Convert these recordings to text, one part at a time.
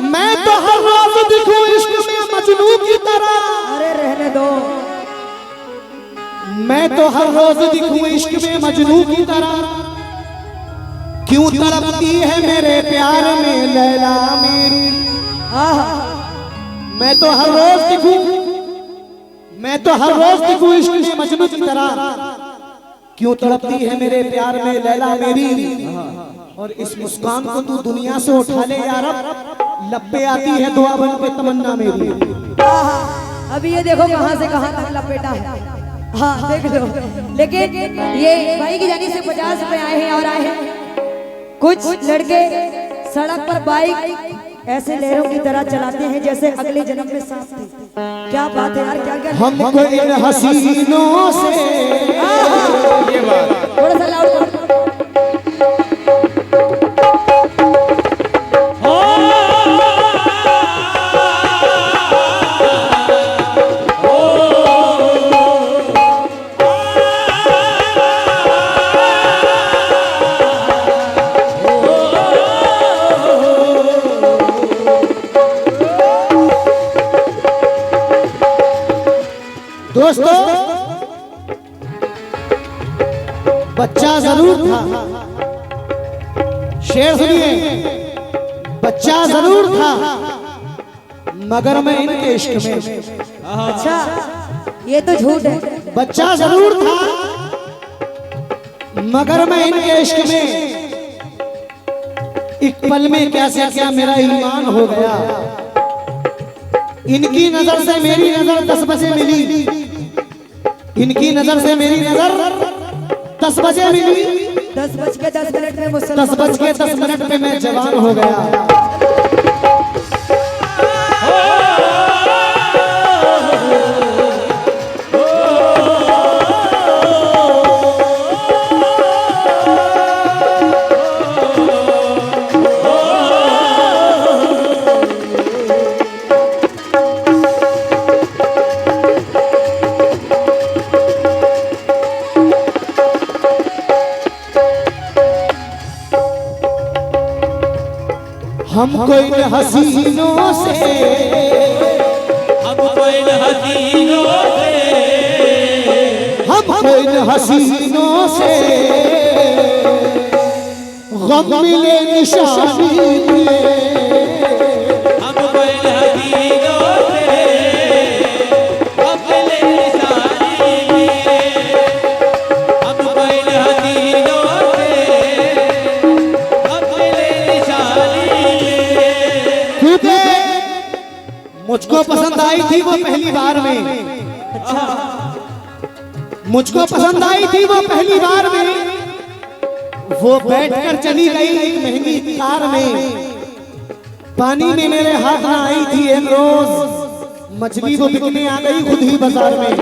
मैं तो हर रोज दिखूं इश्क में मजनू की तरह। अरे रहने दो। मैं तो हर रोज दिखूं इश्क में मजनू की तरह। क्यों तड़पती है मेरे प्यार में लैला मेरी। मैं तो हर रोज दिखूं, मैं तो हर रोज दिखूं इश्क में मजनू की तरह। क्यों तड़पती है मेरे प्यार में लैला मेरी। और इस मुस्कान को तू दुनिया से उठा ले यार, लब पे आती है दुआ बन के तमन्ना मेरी। अभी ये देखो कहां से कहां तक लपेटा है। हाँ देख लो। लेकिन ये भाई की जानी से 50 रुपए आए हैं और आए हैं कुछ लड़के सड़क पर बाइक ऐसे लहरों की तरह चलाते हैं जैसे अगले जन्म में सांप थे। क्या बात है यार, क्या क्या हमको इन हसीनों से। ये बात थोड़ा सा लाउड। दोस्तों बच्चा जरूर था, शेर सुनिए। बच्चा जरूर था मगर मैं इनके इश्क में। अच्छा ये तो झूठ है। बच्चा जरूर था मगर मैं इनके इश्क में। एक पल में कैसे क्या मेरा ईमान हो गया। इनकी नजर से मेरी नजर 10 बजे मिली। इनकी नजर से मेरी नजर 10 बजे मिली। 10:10 में मुझसे 10:10 में मैं जवान हो गया। हमको इन हसीनों से, हमको इन हसीनों से, हमको इन हसीनों से गम मिले निशानी मिले। हमको इन हसीनों से गम मिले निशानी मिले। हमको इन हसीनों से गम मिले निशानी मिले। मुझको पसंद आई थी वो पहली बार में। अच्छा मुझको पसंद आई थी वो पहली बार में। वो बैठकर चली गई एक महंगी कार में। पानी में मेरे हाथ में आई थी एक रोज। मछली वो बिकने आ गई खुद ही बाजार में।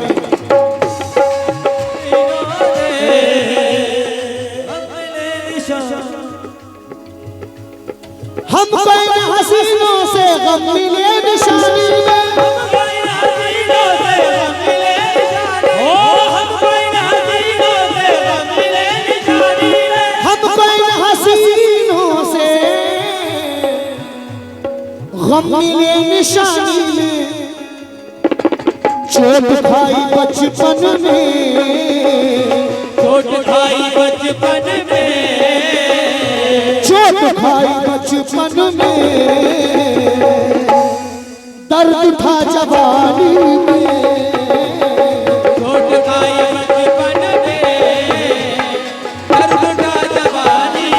हमको इन हसीनों से गम मिले निशानी में। गम मिले निशानी में। चोट खाई बचपन में, चोट खाई बचपन में, चोट खाई बचपन में। दर्द था जवानी में। चोट खाई बचपन में, दर्द था जवानी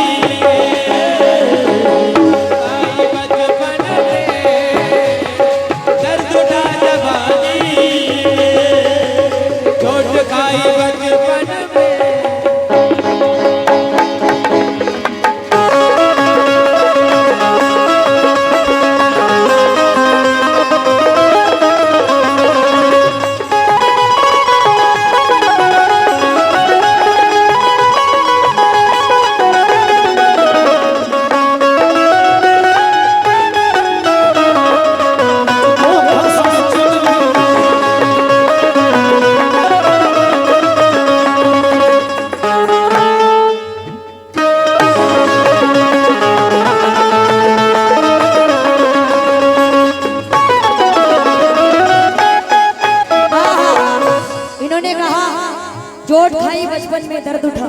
चोट खाई बचपन में, दर्द उठा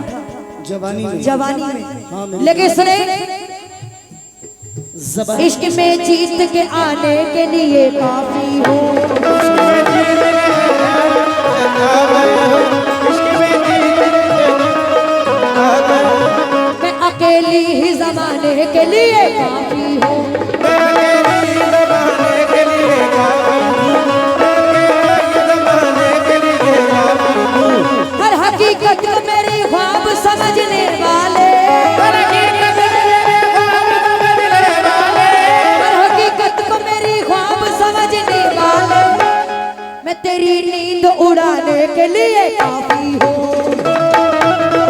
जवानी में, जवानी हाँ, में। मेरी लेकिन सुने, जबानी इश्क में जीत के आने के लिए काफी हो, मैं अकेली ही जमाने के लिए काफी हो। हर हकीकत को मेरी ख्वाब समझने वाले, हर हकीकत को मेरी ख्वाब समझने वाले, मैं तेरी नींद उड़ाने के लिए काफी हूँ,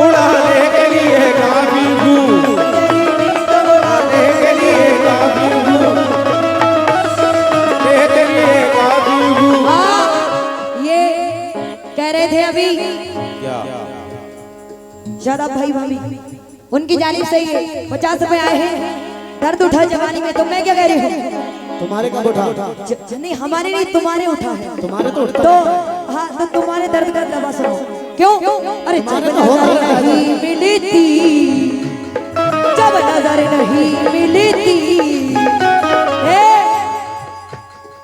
उड़ाने के लिए काफी हूँ, तेरी नींद उड़ाने के लिए काफी हूँ, के लिए काफी हूँ। हाँ, ये कह रहे थे अभी क्या ज्यादा भाई भाभी उनकी जानिब से ये 50 रुपए आए हैं, दर्द उठा जवानी में। तो मैं क्या कह रही हूँ, तुम्हारे कब उठा? नहीं हमारे नहीं, तुम्हारे उठा है। तुम्हारे तो उठता तो हाँ, तो तुम्हारे दर्द का दवा सुनो। क्यों? अरे जब तुम्हारे तो होता नजर है। नहीं मिली थी, जब नजर नहीं मिली थी,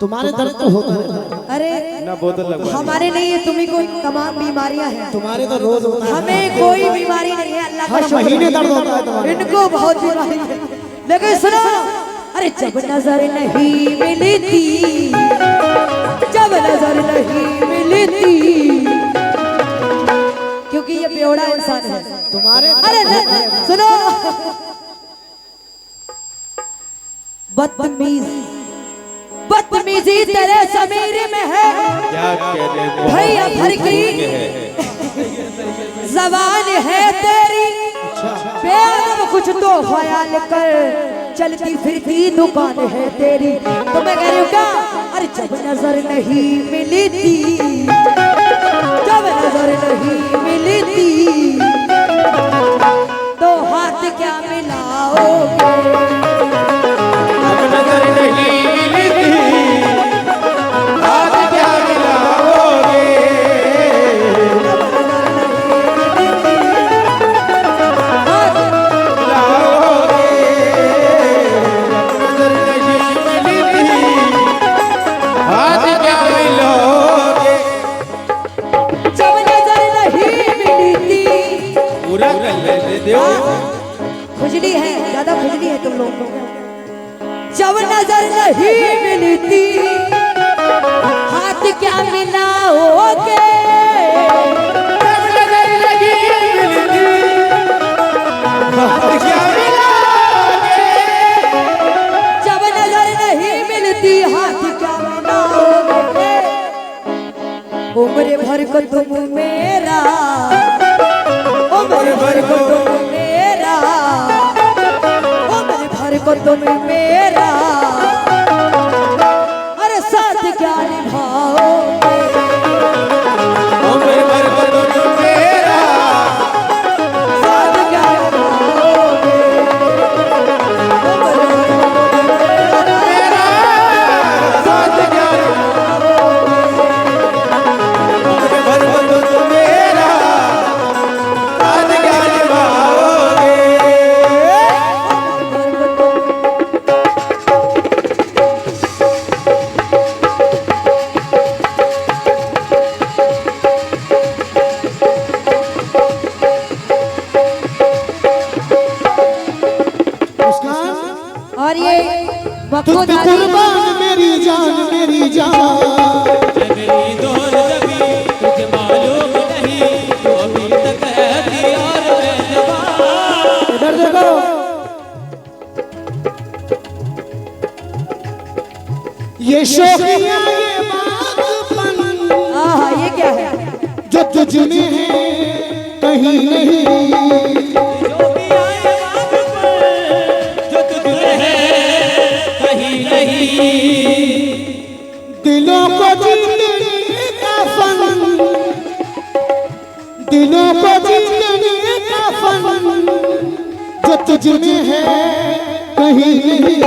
तुम्हारे दर्द तो होता है, अरे ना बोतल लगवा हमारे नहीं, तुम्हें कोई तमाम बीमारियां हैं, तुम्हारे तो रोज होता है। हमें कोई बीमारी नहीं है, अल्लाह का हर शुक्र महीने है। दर्द होता है तुम्हारे। इनको बहुत बीमारी है। लेकिन सुनो, अरे जब नजर नहीं मिली थी, जब नजर नहीं मिली थी, क्योंकि ये बेवड़ा इंसान है। तुम्हारे अरे सुनो, बदतमीज बदतमीजी तेरे समीर में है, क्या कहने भैया भर की जबान है तेरी, बेअदब कुछ तो ख्याल कर, चलती फिरती दुकान है तेरी। तो मैं कह रही हूँ क्या, अरे जब नजर नहीं मिली थी, जब नजर नहीं मिली थी, तो हाथ क्या मिलाओगे, नजर नहीं मिली थी, हाथ क्या मिलाओगे, नजर नहीं मिली थी, हाथ क्या मिलाओगे। जब नजर नहीं मिली थी। पूरा कर लेने दो। खुजली है, ज्यादा खुजली है तुम लोगों को। जब नजर नहीं मिली थी, हाथ क्या मिलाओगे, जब नजर नहीं मिली थी, हाथ क्या मिलाओगे। जब नजर नहीं मिलती, हाथ क्या मिलाओगे, उम्र भर को तुम मेरा, उम्र भर को तुम मेरा, उम्र भर को तुम मेरा, अरे साथ क्या निभाओगे, उम्र भर को तुम मेरा, साथ क्या निभाओगे, उम्र भर को तुम मेरा, साथ क्या उम्र भर को तुम मेरा, साथ क्या निभाओगे। मुस्कान, और ये तुझ पे वक्फ कुर्बान मेरी जान, मेरी जान। मेरी दौर रबी तुझे मालूम नहीं, तो अभी तक है थी और मैं जवान। इधर देखो, ये शोखियां ये बातपन, आहा, ये क्या है, जो तुझ में है कहीं नहीं। जो भी आए वक्त पर, जो तुझे है कहीं नहीं। दिलों को जीतने का फन, दिलों को जीतने का फन, जो तुझ में है कहीं नहीं।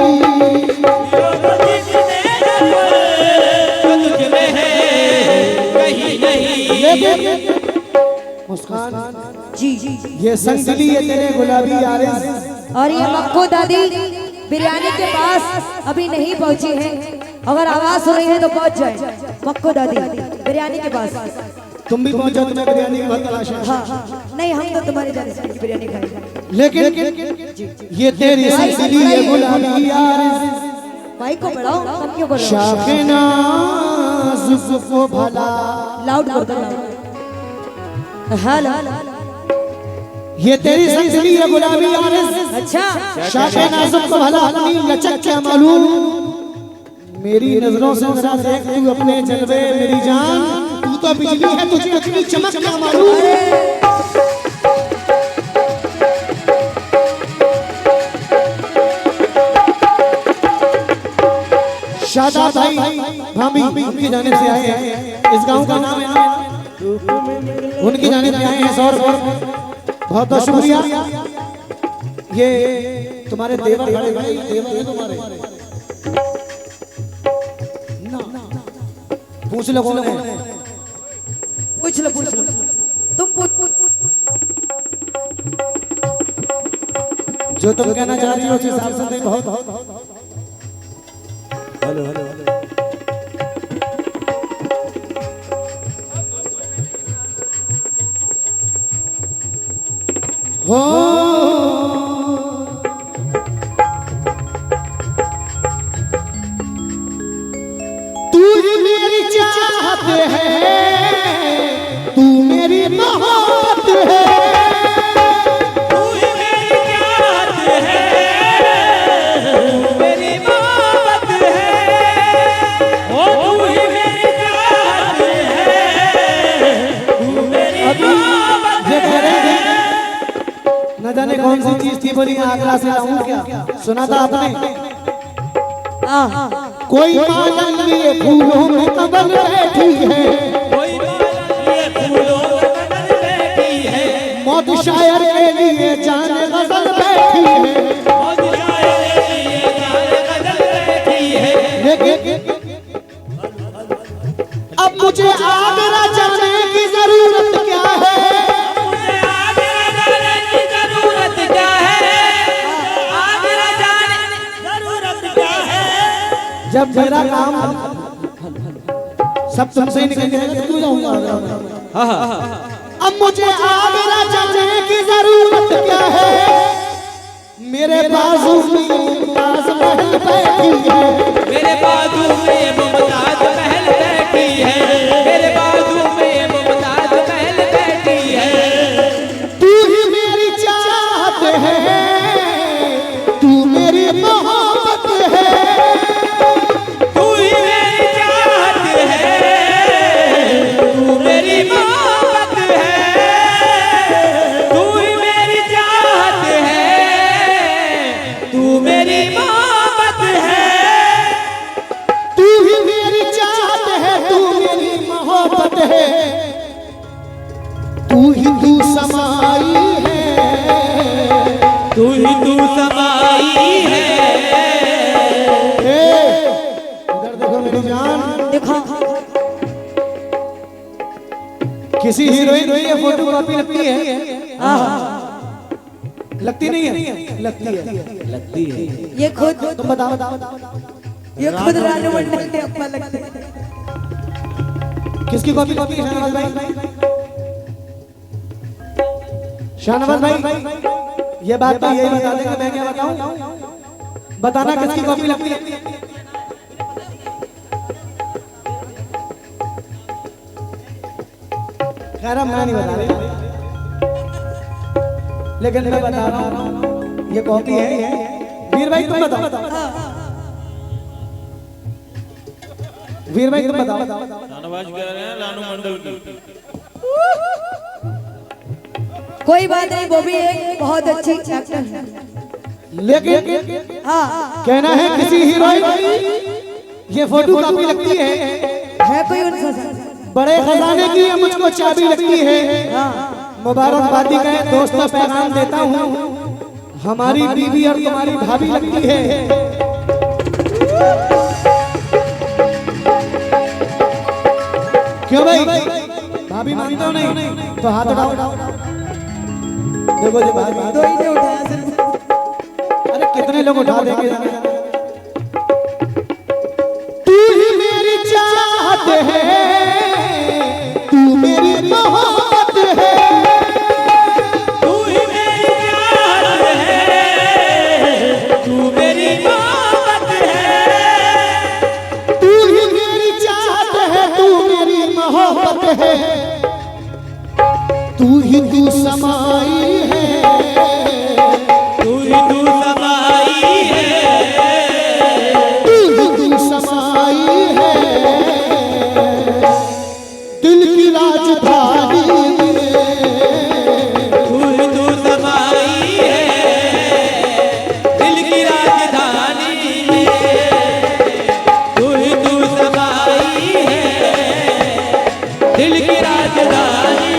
जो तुझ में है कहीं नहीं। मुस्कान, ये संगली है तेरे गुलाबी आरिस। और ये मक्खू दादी बिरयानी के पास अभी नहीं पहुंची है, अगर आवाज सुन रही है तो पहुंच जाए। मक्खू दादी बिरयानी के पास तुम भी पहुंचो, तुम्हें बिरयानी की बहुत तलाश है। हाँ नहीं, हम तो तुम्हारी जाने से बिरयानी खाएंगे। लेकिन ये तेरी संगली है गुलाबी आरिस। भाई को बढ़ाओ, कम क्यों कर रहे हो? शाकिना जुल्फो भला। लाउड कर दो, हेलो। ये तेरी संगली है गुलाबी आरिस। अच्छा शाकिना जुल्फो भला अपनी लचक क्या मालूम। मेरी नजरों से जरा देख तू अपने जलवे मेरी जान। तू तो बिजली है, तुझे अपनी चमक क्या मालूम। शादाब भाई भाभी उनकी जानिब से आए हैं, इस गांव का नाम है, उनकी जानिब से आए हैं 100 रुपये। बहुत बहुत शुक्रिया। ये तुम्हारे देवर खड़े भाई, देवर है तुम्हारे ना। पूछ लो कौन है, पूछ लो तुम पूछ। जो तुम कहना चाह रही हो उस हिसाब से नहीं। बहुत हेलो हेलो हो। तू ही मेरी चाहत है, तू मेरी मोहब्बत है। तू ही मेरी चाहत है, तू मेरी मोहब्बत है। ओ तू ही मेरी चाहत है, तू मेरी मोहब्बत ये कह रहे है। थे न जाने कौन सी चीज थी, बोली आगरा से लाऊं क्या। सुना था आपने, कोई मालन लिए फूलों में कबल बैठी है। कोई ये फूलों में कदर बैठी है। मौत शायर के लिए जान गजल बैठी है। मौत शायर के लिए जान गजल बैठी है। लेकिन अब मुझे आगरा जाने की जरूरत क्या है। मुझे आगरा जाने की जरूरत क्या है। आगरा जाने की जरूरत क्या है। जब मेरा काम सब तुमसे ही निकल जाएगा, क्यों जाऊंगा आगरा में। अब मुझे आगरा जाने की जरूरत क्या है। मेरे बाजू में मुमताज महल बैठी है। मेरे बाजू में मुमताज महल बैठी है। मेरे बाजू में मुमताज महल बैठी है। तू ही मेरी चाहत है, तू मेरी मोहब्बत है। तू ही मेरी चाहत है, तू मेरी मोहब्बत है। तू ही मेरी चाहत है, तू मेरी मोहब्बत है। तू ही मेरी चाहत है, तू मेरी मोहब्बत है। तू ही तू समाई है, तू ही तू समाई है। इधर देखो मेरी जान। देखो किसी हीरोइन की ये फोटो कॉपी लगती है। लगती नहीं है, लगती है। लगती है। ये खुद तुम बताओ ये खुद रानू मंडल के अपना लगते हैं। किसकी कॉपी है शाहनवाज भाई। शाहनवाज भाई ये बात तो यही बता देंगे, मैं क्या बताऊं। बताना किसकी कॉपी लगती है। खैर मैं नहीं बता रहा, लेकिन मैं बता रहा हूं ये कॉपी है। वीर भाई तुम बताओ, वीर भाई तुम बताओ। शाहनवाज कह रहे हैं रानू मंडल की। कोई बात नहीं, वो भी एक बहुत अच्छी एक्टर है। लेकिन हाँ कहना है किसी हीरोइन की ये फोटो कॉपी लगती है कोई उनका बड़े खजाने की ये मुझको चाबी लगती है। मुबारकबादी का एक दोस्तों पैगाम देता हूँ, हमारी बीवी और तुम्हारी भाभी लगती है। क्यों भाई, भाभी मानते हो नहीं तो हाथ उठाओ। देखो जी भाई, दो ही ने उठाया सिर्फ। अरे कितने लोग उठा देंगे। तू ही मेरी चाहत है, तू मेरी मोहब्बत है, तू ही मेरी चाहत है, तू मेरी मोहब्बत है, तू ही मेरी चाहत है, तू मेरी मोहब्बत है, तू ही तू समाई है, तू ही तू समाई है, तू ही तू समाई है, दिल की राजधानी में, तू ही तू समाई है, दिल की राजधानी में, तू ही तू समाई है, दिल की राजधानी